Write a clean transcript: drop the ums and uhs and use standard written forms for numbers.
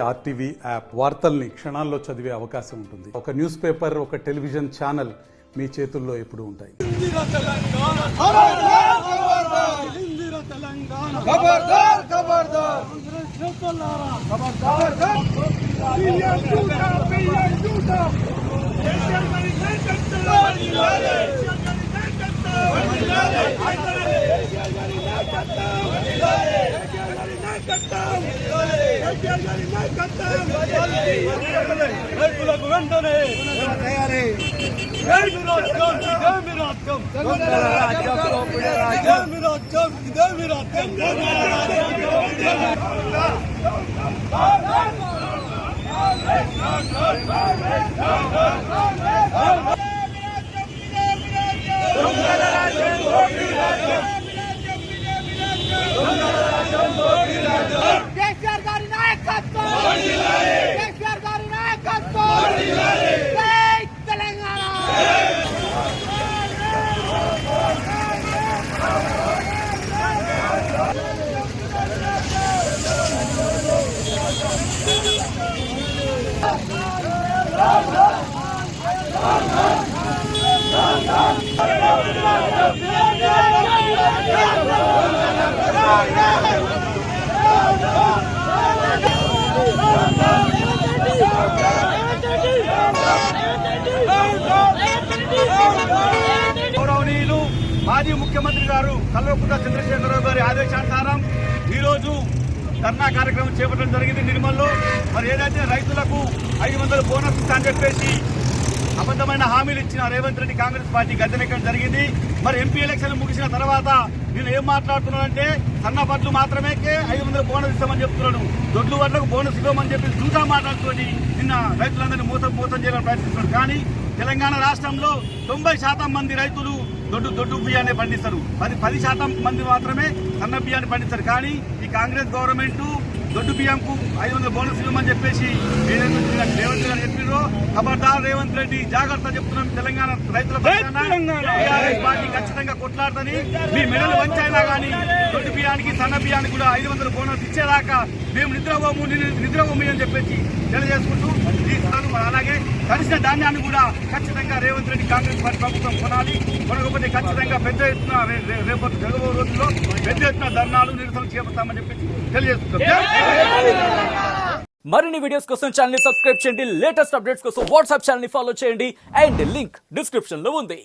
RTV app వార్తల్ని క్షణాల్లో చదివే అవకాశం ఉంటుంది. ఒక న్యూస్ పేపర్, ఒక టెలివిజన్ ఛానల్ మీ చేతుల్లో ఎప్పుడూ ఉంటాయి. గౌరవనీయులు మాజీ ముఖ్యమంత్రి గారు కల్వకుంట్ల చంద్రశేఖరరావు గారి ఆదేశానుసారం ఈరోజు ధర్నా కార్యక్రమం చేపట్టడం జరిగింది నిర్మల్లో. మరి ఏదైతే రైతులకు 500 బోనస్ ఇస్తా అని చెప్పేసి అబద్ధమైన హామీలు ఇచ్చిన రేవంత్ రెడ్డి కాంగ్రెస్ పార్టీ గద్దెనెక్కడం జరిగింది. మరి ఎంపీ ఎలక్షన్ ముగిసిన తర్వాత నేను ఏం మాట్లాడుతున్నానంటే సన్న వడ్లు మాత్రమే 500 బోనస్ ఇస్తామని చెప్తున్నాడు. దొడ్లు వడ్లకు బోనస్ ఇవ్వమని చెప్పి చూసా మాట్లాడుకొని నిన్న రైతులందరినీ మోసం చేయాలని ప్రయత్నిస్తున్నాడు. కానీ తెలంగాణ రాష్ట్రంలో 90% మంది రైతులు దొడ్డు బియ్యాన్ని పండిస్తారు. 10% మంది మాత్రమే సన్న బియ్యాన్ని పండిస్తారు. కానీ ఈ కాంగ్రెస్ గవర్నమెంట్ దొడ్డు బియ్యంకు 500 బోనస్ ఇవ్వమని చెప్పేసి ఏదైతే రేవంత్ రెడ్డి చెప్పారో ఖబర్దార్ రేవంత్ రెడ్డి జాగ్రత్త చెప్తున్నాం. తెలంగాణ రైతుల టీఆర్ఎస్ పార్టీ ఖచ్చితంగా కొట్లాడుతుంది. మీ మెడలు వంచైనా కానీ దొడ్డు బియ్యానికి సన్న బియ్యానికి కూడా 500 బోనస్ ఇచ్చేదాకా మేము నిద్రపోము అని చెప్పేసి తెలియజేసుకుంటూ అలాగే కలిసిన ధాన్యాన్ని కూడా ఖచ్చితంగా రేవంత్ రెడ్డి కాంగ్రెస్ పార్టీ ప్రభుత్వం కొనకపోతే ఖచ్చితంగా పెద్ద ఎత్తున రేపు జరగబో రోజుల్లో పెద్ద ఎత్తున ధర్నాలు నిరసనలు చేపడతామని చెప్పేసి తెలియజేస్తున్నాం. మరిన్ని వీడియోస్ కోసం ఛానల్ ని సబ్స్క్రైబ్ చేయండి. లేటెస్ట్ అప్డేట్స్ కోసం వాట్సాప్ ఛానల్ ని ఫాలో చేయండి. అండ్ లింక్ డిస్క్రిప్షన్ లో ఉంది.